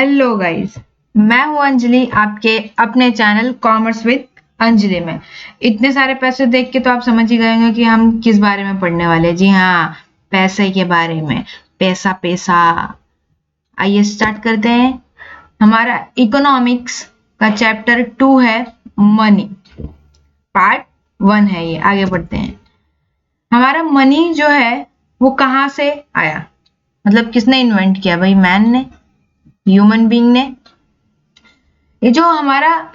Hello guys, मैं हूं अंजलि आपके अपने चैनल कॉमर्स विद अंजलि में। इतने सारे पैसे देख के तो आप समझ ही गए होंगे कि हम किस बारे में पढ़ने वाले हैं। जी हाँ, पैसे के बारे में। पैसा पैसा। आइए स्टार्ट करते हैं। हमारा इकोनॉमिक्स का चैप्टर 2 है मनी। पार्ट 1 है ये। आगे बढ़ते हैं। हमारा मनी जो है वो कहाँ से आया, मतलब किसने इन्वेंट किया? भाई मैन ने, ह्यूमन बीइंग ने। ये जो हमारा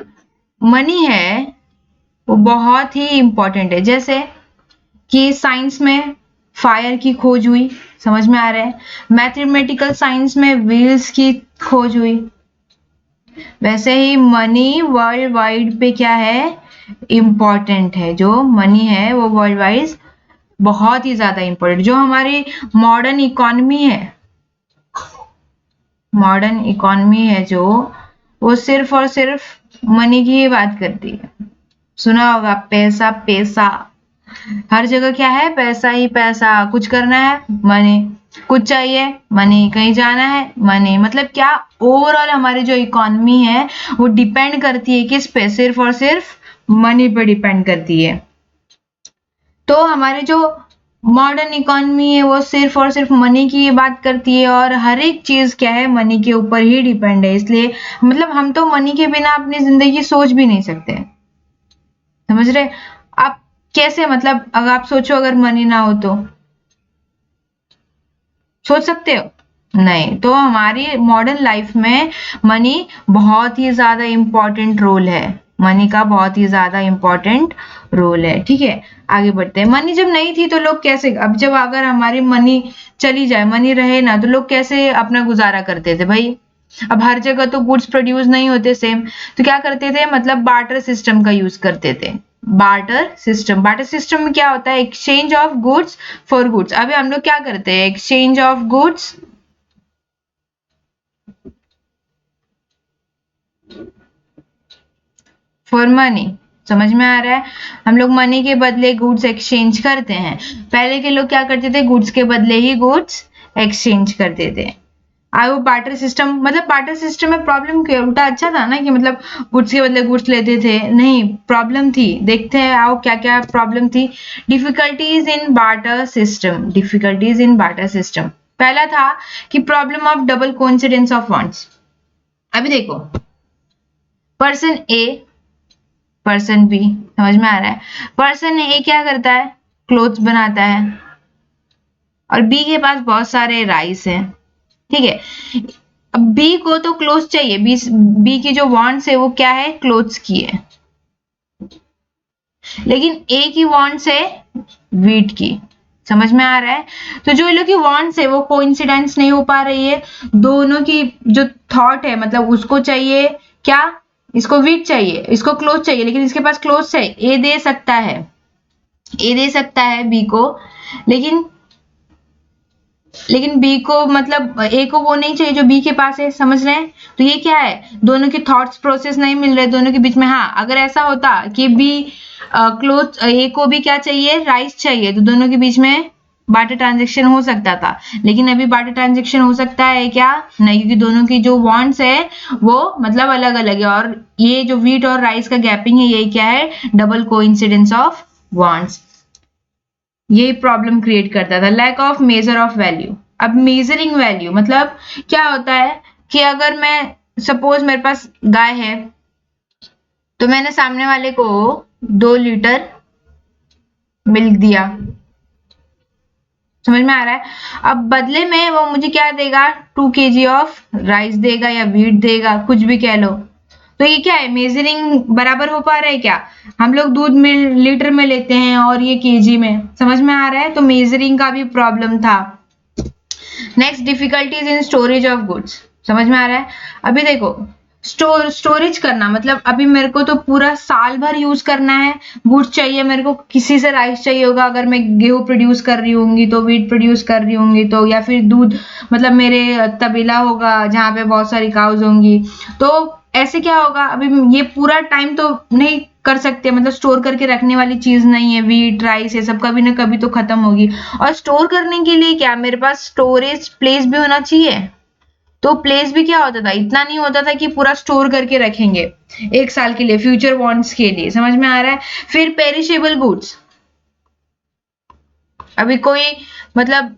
मनी है वो बहुत ही इंपॉर्टेंट है। जैसे कि साइंस में फायर की खोज हुई, समझ में आ रहा है। मैथमेटिकल साइंस में व्हील्स की खोज हुई, वैसे ही मनी वर्ल्ड वाइड पे क्या है, इंपॉर्टेंट है। जो मनी है वो वर्ल्ड वाइड बहुत ही ज्यादा इंपॉर्टेंट। जो हमारी मॉडर्न इकोनॉमी है, जो वो सिर्फ और सिर्फ मनी की ही बात करती है। सुना होगा पैसा पैसा। हर जगह क्या है? पैसा ही पैसा। कुछ करना है मनी, कुछ चाहिए मनी, कहीं जाना है मनी। मतलब क्या, ओवरऑल हमारी जो इकोनॉमी है वो डिपेंड करती है किस पे? सिर्फ और सिर्फ मनी पे डिपेंड करती है। तो हमारे जो मॉडर्न इकोनॉमी है वो सिर्फ और सिर्फ मनी की बात करती है, और हर एक चीज क्या है, मनी के ऊपर ही डिपेंड है। इसलिए मतलब हम तो मनी के बिना अपनी जिंदगी सोच भी नहीं सकते। समझ रहे आप? कैसे, मतलब अगर आप सोचो अगर मनी ना हो तो सोच सकते हो? नहीं। तो हमारी मॉडर्न लाइफ में मनी बहुत ही ज्यादा इंपॉर्टेंट रोल है। मनी का बहुत ही ज्यादा इंपॉर्टेंट रोल है। ठीक है, आगे बढ़ते हैं। मनी जब नहीं थी तो लोग कैसे, अब जब अगर हमारी मनी चली जाए, मनी रहे ना, तो लोग कैसे अपना गुजारा करते थे भाई? अब हर जगह तो गुड्स प्रोड्यूस नहीं होते सेम, तो क्या करते थे, मतलब बार्टर सिस्टम का यूज करते थे। बार्टर सिस्टम में क्या होता है? Exchange of goods for goods. अभी हम लोग क्या करते हैं? Exchange of goods for money. समझ में आ रहा है? हम लोग मनी के बदले गुड्स एक्सचेंज करते हैं। पहले के लोग क्या करते थे? गुड्स के बदले ही गुड्स एक्सचेंज करते थे। आई वो बार्टर सिस्टम, मतलब बार्टर सिस्टम में प्रॉब्लम क्या? उल्टा अच्छा था ना, कि मतलब गुड्स के बदले गुड्स लेते थे। नहीं, प्रॉब्लम थी। देखते हैं आओ क्या क्या प्रॉब्लम थी। Difficulties in barter system. Difficulties in barter system. पहला था कि problem of double coincidence of wants. अभी देखो, पर्सन ए, पर्सन बी, समझ में आ रहा है? पर्सन ए क्या करता है? क्लोथ्स बनाता है, और बी के पास बहुत सारे राइस है। ठीक है, अब बी को तो क्लोथ्स चाहिए। बी की जो वांट्स है वो क्या है? क्लोथ्स की है। लेकिन ए की वांट्स है वीट की। समझ में आ रहा है? तो जो ये लोग की वांट्स है वो कोइंसिडेंस नहीं हो पा रही है। दोनों की जो थॉट है, मतलब उसको चाहिए क्या? इसको वीट चाहिए, इसको क्लोथ चाहिए, लेकिन इसके पास क्लोथ है। ए दे सकता है, ए दे सकता है बी को, लेकिन बी को, मतलब ए को वो नहीं चाहिए जो बी के पास है। समझ रहे हैं? तो ये क्या है? दोनों के थॉट्स प्रोसेस नहीं मिल रहे दोनों के बीच में। हाँ, अगर ऐसा होता कि बी क्लोथ, ए को भी क्या चाहिए? राइस चाहिए, तो दोनों के बीच में बार्टर ट्रांजेक्शन हो सकता था। लेकिन अभी बार्टर ट्रांजेक्शन हो सकता है क्या? नहीं, क्योंकि दोनों की जो वांट्स है वो मतलब अलग अलग है। और ये जो व्हीट और राइस का गैपिंग है, ये क्या है? Double coincidence of wants. ये प्रॉब्लम क्रिएट करता था। Lack of measure of value. अब मेजरिंग वैल्यू मतलब क्या होता है कि अगर मैं, सपोज मेरे पास गाय है, तो मैंने सामने वाले को 2 लीटर मिल्क दिया। समझ में आ रहा है? अब बदले में वो मुझे क्या देगा? 2 kg ऑफ राइस देगा, या व्हीट देगा, कुछ भी कह लो। तो ये क्या है? मेजरिंग बराबर हो पा रहा है क्या? हम लोग दूध में लीटर में लेते हैं और ये केजी में। समझ में आ रहा है? तो मेजरिंग का भी प्रॉब्लम था। Next, difficulties in storage of goods. समझ में आ रहा है? अभी देखो, स्टोरेज करना मतलब अभी मेरे को तो पूरा साल भर यूज करना है। गुड्स चाहिए मेरे को, किसी से राइस चाहिए होगा, अगर मैं गेहूं प्रोड्यूस कर रही होंगी तो, व्हीट प्रोड्यूस कर रही होंगी तो, या फिर दूध, मतलब मेरे तबेला होगा जहाँ पे बहुत सारी काउज होंगी। तो ऐसे क्या होगा? अभी ये पूरा टाइम तो नहीं कर सकते, मतलब स्टोर करके रखने वाली चीज नहीं है। व्हीट राइस ये सब कभी ना कभी तो खत्म होगी, और स्टोर करने के लिए क्या, मेरे पास स्टोरेज प्लेस भी होना चाहिए। तो प्लेस भी क्या होता था, इतना नहीं होता था कि पूरा स्टोर करके रखेंगे 1 साल के लिए फ्यूचर वांट्स के लिए, समझ में आ रहा है। फिर पेरिशेबल गुड्स, अभी कोई मतलब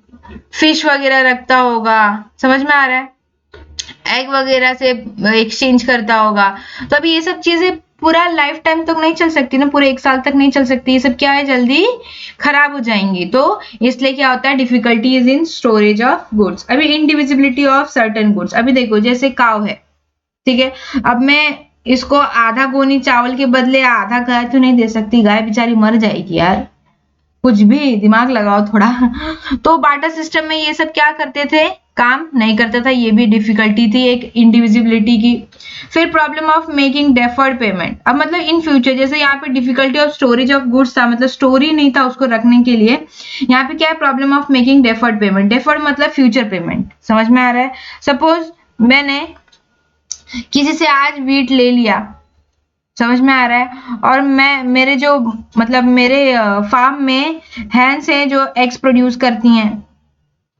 फिश वगैरह रखता होगा, समझ में आ रहा है, एग वगैरह से एक्सचेंज करता होगा, तो अभी ये सब चीजें पूरा लाइफ टाइम तक नहीं चल सकती ना, पूरे 1 साल तक नहीं चल सकती, ये सब क्या है जल्दी खराब हो जाएंगी। तो इसलिए क्या होता है, difficulties in storage of goods. अभी इनडिविजिबिलिटी ऑफ सर्टेन गुड्स, अभी देखो जैसे काव है, ठीक है, अब मैं इसको आधा गोनी चावल के बदले आधा गाय तो नहीं दे सकती, गाय बेचारी मर जाएगी यार, कुछ भी दिमाग लगाओ थोड़ा। तो बार्टर सिस्टम में ये सब क्या करते थे, काम नहीं करता था, ये भी डिफिकल्टी थी एक इंडिविजिबिलिटी की। फिर problem of making deferred payment, अब मतलब इन फ्यूचर जैसे यहाँ पे difficulty of storage of goods था, मतलब स्टोरी नहीं था उसको रखने के लिए, यहाँ पे क्या है problem of making deferred payment. Deferred मतलब फ्यूचर पेमेंट, समझ में आ रहा है। सपोज मैंने किसी से आज वीट ले लिया, समझ में आ रहा है, और मैं मेरे जो मतलब मेरे फार्म में हैंड्स हैं जो एग्स प्रोड्यूस करती हैं,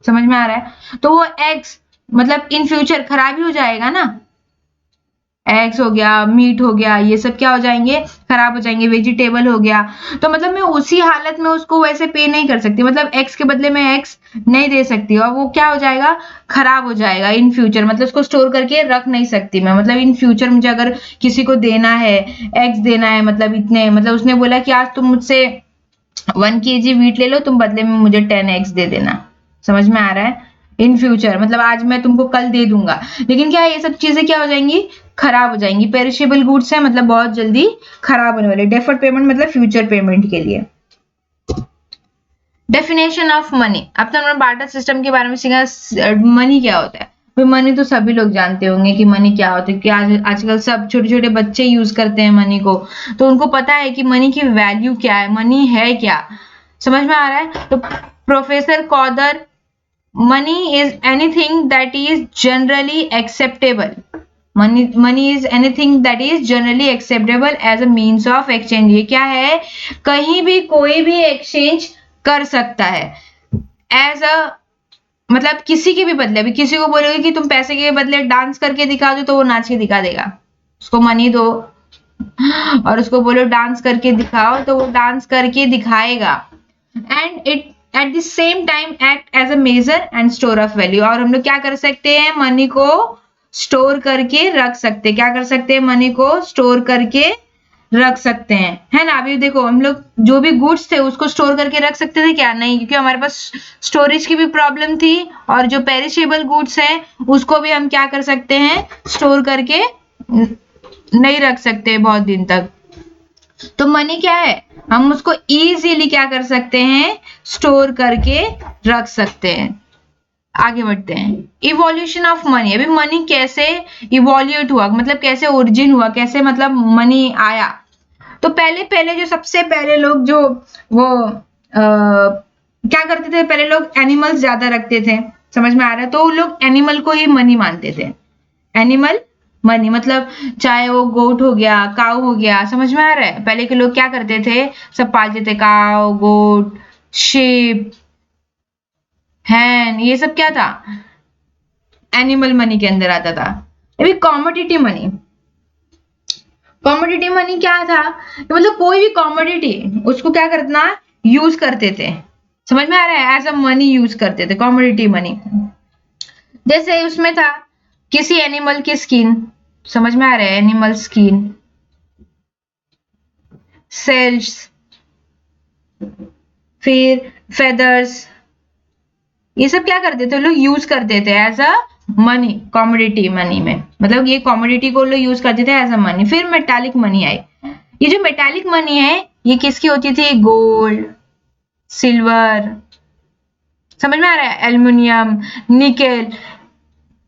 समझ में आ रहा है, तो वो एग्स मतलब इन फ्यूचर खराब ही हो जाएगा ना, एग्स हो गया, मीट हो गया, ये सब क्या हो जाएंगे, खराब हो जाएंगे, वेजिटेबल हो गया, तो मतलब मैं उसी हालत में उसको वैसे पे नहीं कर सकती, मतलब एक्स के बदले में एक्स नहीं दे सकती, और वो क्या हो जाएगा, खराब हो जाएगा इन फ्यूचर, मतलब उसको स्टोर करके रख नहीं सकती मैं, मतलब इन फ्यूचर मुझे अगर किसी को देना है, एग्स देना है, मतलब इतने, मतलब उसने बोला कि आज तुम मुझसे 1 kg वीट ले लो, तुम बदले में मुझे 10 एग्स दे देना, समझ में आ रहा है, इन फ्यूचर मतलब आज मैं तुमको कल दे दूंगा, लेकिन क्या ये सब चीजें क्या हो जाएंगी, खराब हो जाएंगी। पेरिशेबल गुड्स है मतलब बहुत जल्दी खराब होने वाले। डेफर्ड पेमेंट मतलब फ्यूचर पेमेंट के लिए। डेफिनेशन ऑफ मनी, अब तो हमने बार्टर सिस्टम के बारे में सीखा, मनी क्या होता है। मनी तो सभी लोग जानते होंगे कि मनी क्या होता है, कि आजकल सब छोटे छोटे बच्चे यूज करते हैं मनी को, तो उनको पता है कि मनी की वैल्यू क्या है, मनी है क्या, समझ में आ रहा है। तो professor कौदर, money is anything that is generally acceptable, money is anything that is generally acceptable as a means of exchange, ये क्या है, कहीं भी कोई भी एक्सचेंज कर सकता है, एज अ मतलब किसी के भी बदले, अभी किसी को बोलोगे कि तुम पैसे के बदले डांस करके दिखा दो तो वो नाच के दिखा देगा, उसको मनी दो और उसको बोलो डांस करके दिखाओ तो वो डांस करके दिखाएगा, and it at the same time act as a measure and store of value. और हम लोग क्या कर सकते हैं, मनी को स्टोर करके रख सकते हैं, क्या कर सकते हैं, मनी को स्टोर करके रख सकते हैं, है ना। अभी देखो हम लोग जो भी गुड्स थे उसको स्टोर करके रख सकते थे क्या, नहीं, क्योंकि हमारे पास स्टोरेज की भी प्रॉब्लम थी, और जो पेरिशेबल गुड्स हैं उसको भी हम क्या कर सकते हैं, स्टोर करके नहीं रख सकते बहुत दिन तक। तो मनी क्या है, हम उसको इजीली क्या कर सकते हैं, स्टोर करके रख सकते हैं। आगे बढ़ते हैं, इवोल्यूशन ऑफ मनी। अभी मनी कैसे इवोल्यूट हुआ, मतलब कैसे ओरिजिन हुआ, कैसे मतलब मनी आया। तो पहले पहले जो सबसे पहले लोग जो वो क्या करते थे, पहले लोग एनिमल्स ज्यादा रखते थे, समझ में आ रहा है, तो लोग एनिमल को ही मनी मानते थे, एनिमल मनी, मतलब चाहे वो गोट हो गया, काऊ हो गया, समझ में आ रहा है। पहले के लोग क्या करते थे, सब पालते थे, काऊ, गोट, sheep, हैन, ये सब क्या था, एनिमल मनी के अंदर आता था। अभी कॉमोडिटी मनी, कॉमोडिटी मनी क्या था, मतलब कोई भी कॉमोडिटी उसको क्या करना, यूज करते थे, समझ में आ रहा है, एज अ मनी यूज करते थे, कॉमोडिटी मनी। जैसे उसमें था किसी एनिमल की स्किन, समझ में आ रहा है, एनिमल स्किन, सेल्स, फिर फेदर्स, ये सब क्या करते थे लोग, यूज करते थे as a money, commodity money में, मतलब ये कॉमोडिटी को लोग यूज करते थे एज अ मनी। फिर मेटालिक मनी आई। ये जो मेटालिक मनी है ये किसकी होती थी, गोल्ड, सिल्वर, समझ में आ रहा है, एल्युमिनियम, निकेल,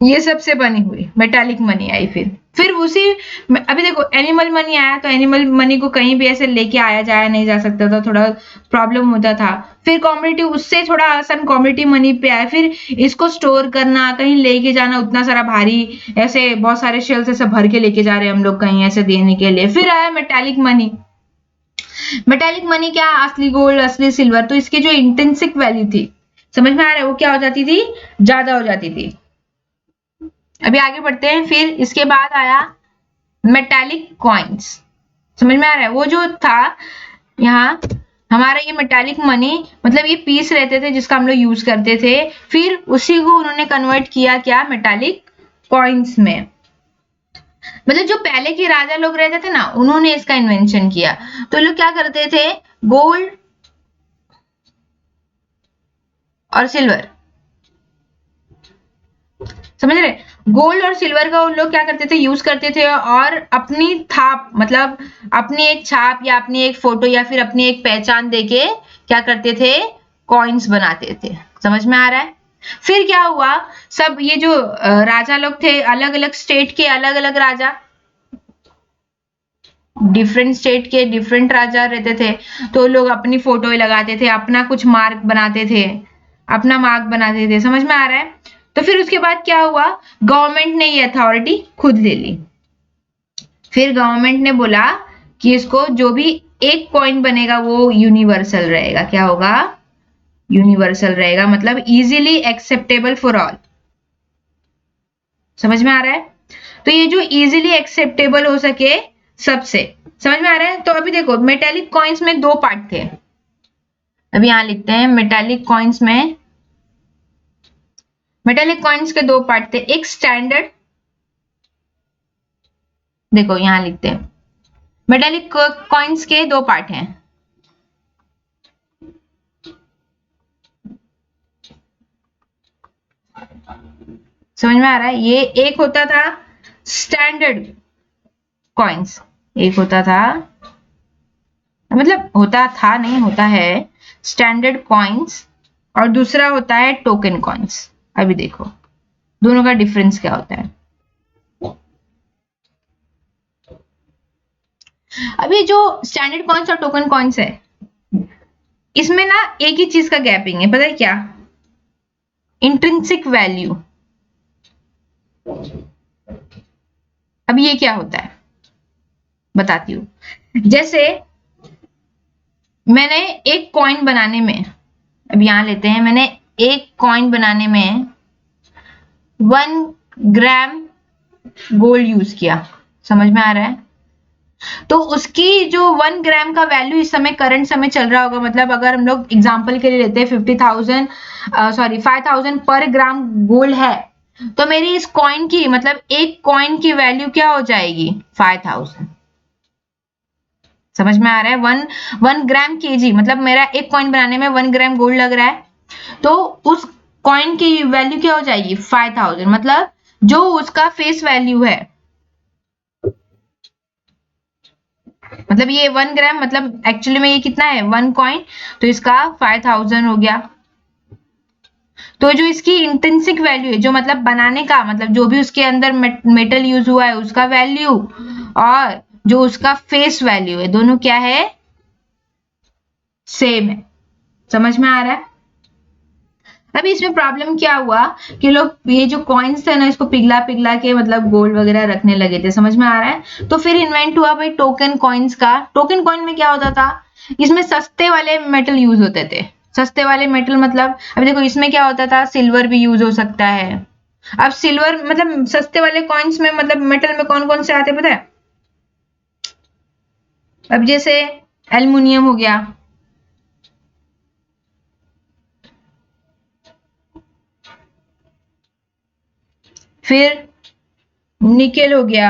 ये सब से बनी हुई मेटालिक मनी आई। फिर उसी अभी देखो एनिमल मनी आया, तो एनिमल मनी को कहीं भी ऐसे लेके आया जाया नहीं जा सकता था, थोड़ा प्रॉब्लम होता था। फिर कॉमोडिटी, उससे थोड़ा आसान कॉमोडिटी मनी पे आया, फिर इसको स्टोर करना, कहीं लेके जाना, उतना सारा भारी, ऐसे बहुत सारे शेल्स ऐसे भर के लेके जा रहे हैं हम लोग कहीं ऐसे देने के लिए। फिर आया मेटालिक मनी। मेटालिक मनी क्या, असली गोल्ड, असली सिल्वर, तो इसकी जो इंटेंसिक वैल्यू थी, समझ में आ रहा है, वो क्या हो जाती थी, ज्यादा हो जाती थी। अभी आगे बढ़ते हैं। फिर इसके बाद आया मेटालिक कॉइन्स। समझ में आ रहा है? वो जो था यहाँ हमारा ये मेटालिक मनी, मतलब ये पीस रहते थे जिसका हम लोग यूज करते थे, फिर उसी को उन्होंने कन्वर्ट किया क्या, मेटालिक कॉइन्स में। मतलब जो पहले के राजा लोग रहते थे ना, उन्होंने इसका इन्वेंशन किया। तो लोग क्या करते थे, गोल्ड और सिल्वर, समझ रहे, गोल्ड और सिल्वर का उन लोग क्या करते थे, यूज करते थे, और अपनी थाप, मतलब अपनी एक छाप या अपनी एक फोटो या फिर अपनी एक पहचान देके क्या करते थे, कॉइन्स बनाते थे। समझ में आ रहा है? फिर क्या हुआ, सब ये जो राजा लोग थे, अलग अलग स्टेट के अलग अलग राजा, डिफरेंट स्टेट के डिफरेंट राजा रहते थे, तो लोग अपनी फोटो लगाते थे, अपना कुछ मार्क बनाते थे, अपना मार्क बनाते थे। समझ में आ रहा है? तो फिर उसके बाद क्या हुआ, गवर्नमेंट ने ये अथॉरिटी खुद ले ली। फिर गवर्नमेंट ने बोला कि इसको जो भी एक कॉइन बनेगा वो यूनिवर्सल रहेगा। क्या होगा, यूनिवर्सल रहेगा, मतलब इजीली एक्सेप्टेबल फॉर ऑल। समझ में आ रहा है? तो ये जो इजीली एक्सेप्टेबल हो सके सबसे, समझ में आ रहा है? तो अभी देखो, मेटेलिक कॉइन्स में दो पार्ट थे। अभी यहां लिखते हैं, मेटेलिक कॉइन्स में, मेटेलिक कॉइन्स के दो पार्ट थे, एक स्टैंडर्ड, देखो यहां लिखते हैं, मेटेलिक कॉइन्स के दो पार्ट हैं। समझ में आ रहा है? ये एक होता था स्टैंडर्ड कॉइन्स, एक होता था, मतलब होता था नहीं, होता है स्टैंडर्ड कॉइन्स, और दूसरा होता है टोकन कॉइन्स। अभी देखो दोनों का डिफरेंस क्या होता है। अभी जो स्टैंडर्ड कॉइन्स और टोकन कॉइन्स है, इसमें ना एक ही चीज का गैपिंग है, पता है क्या, इंट्रिंसिक वैल्यू। अब ये क्या होता है बताती हूँ। जैसे मैंने एक कॉइन बनाने में, अब यहां लेते हैं, मैंने एक कॉइन बनाने में 1 ग्राम गोल्ड यूज किया। समझ में आ रहा है? तो उसकी जो 1 ग्राम का वैल्यू इस समय करंट समय चल रहा होगा, मतलब अगर हम लोग एग्जांपल के लिए लेते हैं 50,000 सॉरी 5,000 पर ग्राम गोल्ड है, तो मेरी इस कॉइन की, मतलब एक कॉइन की वैल्यू क्या हो जाएगी, 5,000। समझ में आ रहा है? 1 ग्राम केजी, मतलब मेरा एक कॉइन बनाने में 1 ग्राम गोल्ड लग रहा है, तो उस कॉइन की वैल्यू क्या हो जाएगी, 5,000। मतलब जो उसका फेस वैल्यू है, मतलब ये 1 ग्राम, मतलब एक्चुअली में ये कितना है, 1 कॉइन, तो इसका 5,000 हो गया। तो जो इसकी इंट्रिंसिक वैल्यू है, जो मतलब बनाने का, मतलब जो भी उसके अंदर मेटल यूज हुआ है उसका वैल्यू, और जो उसका फेस वैल्यू है, दोनों क्या है, सेम है। समझ में आ रहा है? अभी इसमें प्रॉब्लम क्या हुआ कि लोग ये जो कॉइन्स थे ना, इसको पिघला पिघला के मतलब गोल्ड वगैरह रखने लगे थे। समझ में आ रहा है? तो फिर इन्वेंट हुआ भाई टोकन कॉइन्स का। टोकन कॉइन में क्या होता था, इसमें सस्ते वाले मेटल यूज होते थे। सस्ते वाले मेटल मतलब, अभी देखो इसमें क्या होता था, सिल्वर भी यूज हो सकता है। अब सिल्वर मतलब सस्ते वाले कॉइन्स में, मतलब मेटल में कौन कौन से आते पता है? अब जैसे एल्युमिनियम हो गया, फिर निकेल हो गया,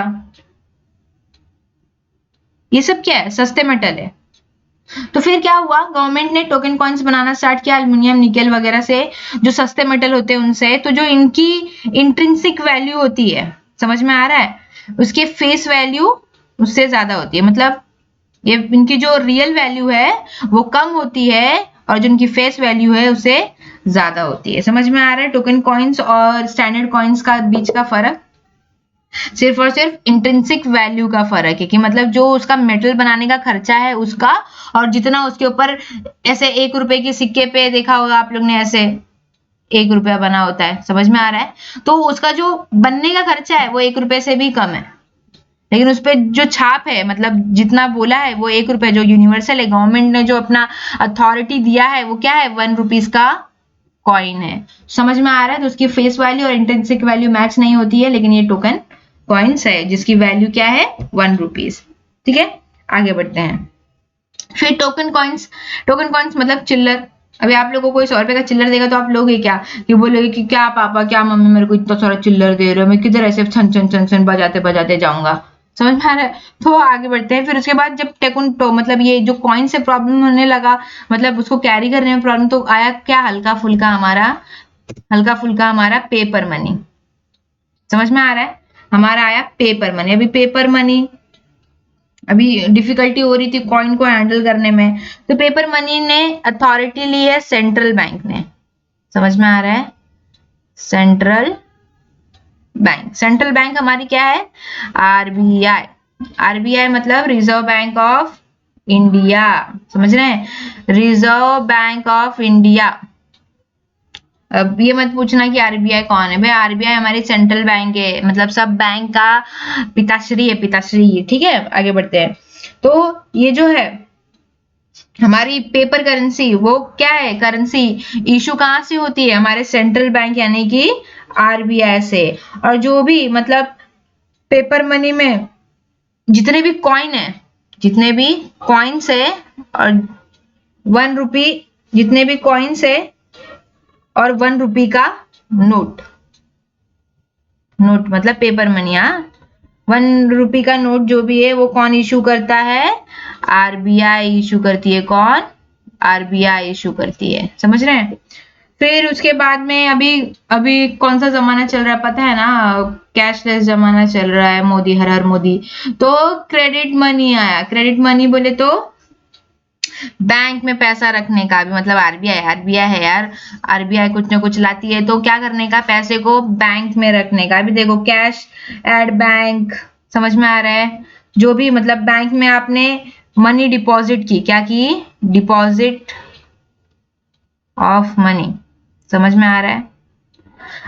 ये सब क्या है, सस्ते मेटल है। तो फिर क्या हुआ, गवर्नमेंट ने टोकन कॉइन्स बनाना स्टार्ट किया एल्युमिनियम निकेल वगैरह से, जो सस्ते मेटल होते हैं उनसे। तो जो इनकी इंट्रिंसिक वैल्यू होती है, समझ में आ रहा है, उसके फेस वैल्यू उससे ज्यादा होती है। मतलब ये इनकी जो रियल वैल्यू है वो कम होती है, और जो इनकी फेस वैल्यू है उससे ज्यादा होती है। समझ में आ रहा है टोकन कॉइन्स और स्टैंडर्ड कॉइन्स का बीच का फर्क? सिर्फ और सिर्फ इंट्रिंसिक वैल्यू का फर्क है, कि मतलब जो उसका मेटल बनाने का खर्चा है उसका, और जितना उसके ऊपर, ऐसे 1 रुपए के सिक्के पे देखा होगा आप लोग ने, ऐसे 1 रुपया बना होता है। समझ में आ रहा है? तो उसका जो बनने का खर्चा है वो 1 रुपए से भी कम है, लेकिन उस पर जो छाप है, मतलब जितना बोला है वो 1 रुपए, जो यूनिवर्सल है, गवर्नमेंट ने जो अपना अथॉरिटी दिया है वो क्या है, 1 रुपीज का कॉइन है। समझ में आ रहा है? तो उसकी फेस वैल्यू और इंट्रिंसिक वैल्यू मैच नहीं होती है, लेकिन ये टोकन कॉइन्स है जिसकी वैल्यू क्या है 1 रुपीज। ठीक है, आगे बढ़ते हैं। फिर टोकन कॉइन्स मतलब चिल्लर। अभी आप लोगों को कोई 100 रुपए का चिल्लर देगा तो आप लोगे क्या कि बोलोगे कि क्या पापा, क्या मम्मी मेरे को इतना सारा चिल्लर दे रहे हो, मैं किधर ऐसे छन छन छन छन बजाते बजाते जाऊंगा। समझ में आ रहा है? तो आगे बढ़ते हैं। फिर उसके बाद जब मतलब ये जो कॉइन से प्रॉब्लम होने लगा, मतलब उसको कैरी करने में प्रॉब्लम, तो आया क्या हल्का फुल्का हमारा पेपर मनी। समझ में आ रहा है? हमारा आया पेपर मनी। अभी पेपर मनी, अभी डिफिकल्टी हो रही थी कॉइन को हैंडल करने में, तो पेपर मनी ने अथॉरिटी ली है सेंट्रल बैंक ने। समझ में आ रहा है? सेंट्रल बैंक हमारी क्या है? आरबीआई। आरबीआई मतलब रिजर्व बैंक ऑफ इंडिया। समझ रहे हैं? Reserve bank of India. अब ये मत पूछना कि आरबीआई कौन है भाई, आरबीआई हमारी सेंट्रल बैंक है, मतलब सब बैंक का पिताश्री है, पिताश्री। ठीक है, आगे बढ़ते हैं। तो ये जो है हमारी पेपर करेंसी, वो क्या है? करेंसी इशू कहां से होती है? हमारे सेंट्रल बैंक यानी कि आरबीआई से। और जो भी मतलब पेपर मनी में जितने भी कॉइन है, जितने भी कॉइन्स है और 1 रुपी, जितने भी कॉइन्स है और 1 रुपी का नोट मतलब पेपर मनी। हाँ, 1 रुपी का नोट जो भी है वो कौन इशू करता है? आरबीआई इशू करती है। कौन? आरबीआई इशू करती है। समझ रहे हैं? फिर उसके बाद में अभी अभी कौन सा जमाना चल रहा है पता है ना? कैशलेस जमाना चल रहा है, मोदी हर हर मोदी। तो क्रेडिट मनी आया। क्रेडिट मनी बोले तो बैंक में पैसा रखने का भी, मतलब आरबीआई है यार, आरबीआई कुछ ना कुछ लाती है, तो क्या करने का? पैसे को बैंक में रखने का। अभी देखो कैश एट बैंक। समझ में आ रहा है? जो भी मतलब बैंक में आपने मनी डिपॉजिट की, क्या की? Deposit of money. समझ में आ रहा है?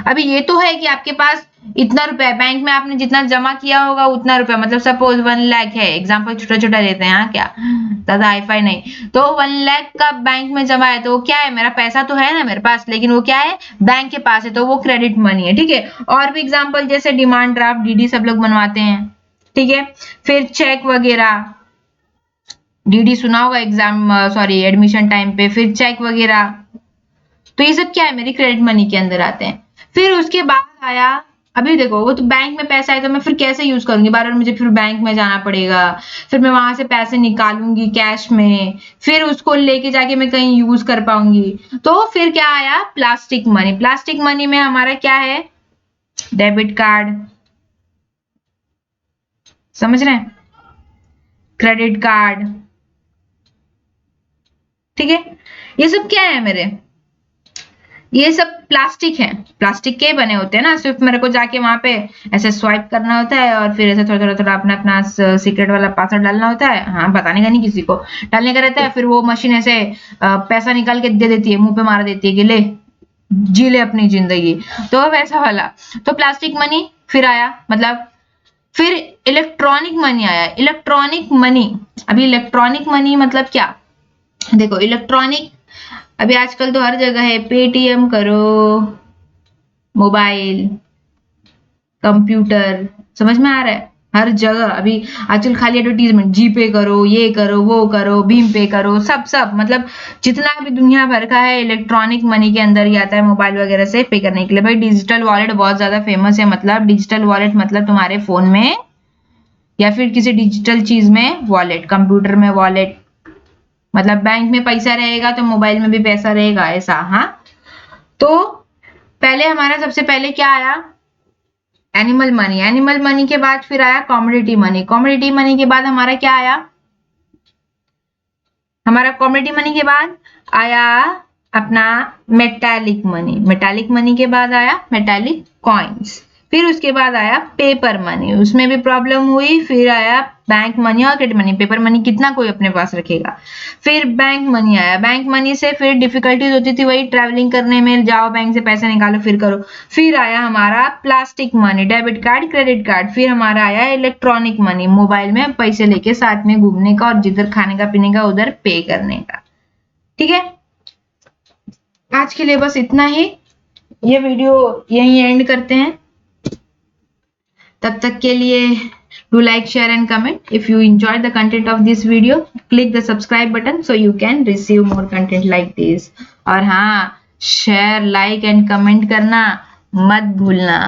अभी ये तो है कि आपके पास इतना रुपया बैंक में, आपने जितना जमा किया होगा उतना रुपया, मतलब सपोज 1 लाख है, एग्जांपल छोटा छोटा लेते हैं। हाँ, क्या ज्यादा हाईफाई नहीं, तो 1 लाख का बैंक में जमा है, तो वो क्या है? मेरा पैसा तो है ना मेरे पास, लेकिन वो क्या है? बैंक के पास है, तो वो क्रेडिट मनी है। ठीक है, और भी एग्जाम्पल जैसे डिमांड ड्राफ्ट, डीडी सब लोग बनवाते हैं। ठीक है, फिर चेक वगैरह, डीडी सुना होगा एग्जाम एडमिशन टाइम पे, फिर चेक वगैरह, तो ये सब क्या है? मेरी क्रेडिट मनी के अंदर आते हैं। फिर उसके बाद आया, अभी देखो वो तो बैंक में पैसा है, तो मैं फिर कैसे यूज करूंगी? बार बार मुझे फिर बैंक में जाना पड़ेगा, फिर मैं वहां से पैसे निकालूंगी कैश में, फिर उसको लेके जाके मैं कहीं यूज कर पाऊंगी। तो फिर क्या आया? Plastic money. प्लास्टिक मनी में हमारा क्या है? Debit card. समझ रहे हैं? Credit card. ठीक है, ये सब क्या है मेरे? ये सब प्लास्टिक है, प्लास्टिक के बने होते हैं ना। सिर्फ मेरे को जाके वहां पे ऐसे स्वाइप करना होता है और फिर ऐसे थोड़ा थोड़ा थोड़ा अपना अपना सीक्रेट वाला पासवर्ड डालना होता है। हाँ, बताने का नहीं किसी को, डालने का रहता है। फिर वो मशीन ऐसे पैसा निकाल के दे देती है, मुंह पे मार देती है कि ले जी ले अपनी जिंदगी। तो वैसा वाला तो प्लास्टिक मनी फिर आया। मतलब फिर इलेक्ट्रॉनिक मनी आया। इलेक्ट्रॉनिक मनी, अभी इलेक्ट्रॉनिक मनी मतलब क्या? देखो इलेक्ट्रॉनिक, अभी आजकल तो हर जगह है, पेटीएम करो, मोबाइल, कंप्यूटर। समझ में आ रहा है? हर जगह अभी आजकल खाली एडवर्टीजमेंट, जीपे करो, ये करो, वो करो, भीम पे करो, सब सब मतलब जितना भी दुनिया भर का है इलेक्ट्रॉनिक मनी के अंदर ही आता है, मोबाइल वगैरह से पे करने के लिए। भाई डिजिटल वॉलेट बहुत ज्यादा फेमस है। मतलब डिजिटल वॉलेट मतलब तुम्हारे फोन में या फिर किसी डिजिटल चीज में वॉलेट, कंप्यूटर में वॉलेट, मतलब बैंक में पैसा रहेगा तो मोबाइल में भी पैसा रहेगा, ऐसा। हाँ, तो पहले हमारा सबसे पहले क्या आया? Animal money. एनिमल मनी के बाद फिर आया कॉमोडिटी मनी। कॉमोडिटी मनी के बाद हमारा क्या आया? हमारा कॉमोडिटी मनी के बाद आया अपना मेटालिक मनी। मेटालिक मनी के बाद आया मेटालिक कॉइन्स। फिर उसके बाद आया पेपर मनी, उसमें भी प्रॉब्लम हुई। फिर आया बैंक मनी और क्रेडिट मनी। पेपर मनी कितना कोई अपने पास रखेगा। फिर बैंक मनी आया। बैंक मनी से फिर डिफिकल्टीज होती थी, वही ट्रैवलिंग करने में, जाओ बैंक से पैसे निकालो फिर करो। फिर आया हमारा plastic money, debit card, credit card. फिर हमारा आया इलेक्ट्रॉनिक मनी, मोबाइल में पैसे लेके साथ में घूमने का और जिधर खाने का पीने का उधर पे करने का। ठीक है, आज के लिए बस इतना ही, ये वीडियो यहीं एंड करते हैं। तब तक के लिए do like, share and comment. If you enjoyed the content of this video, click the subscribe button so you can receive more content like this. और हाँ, share, like and comment करना मत भूलना।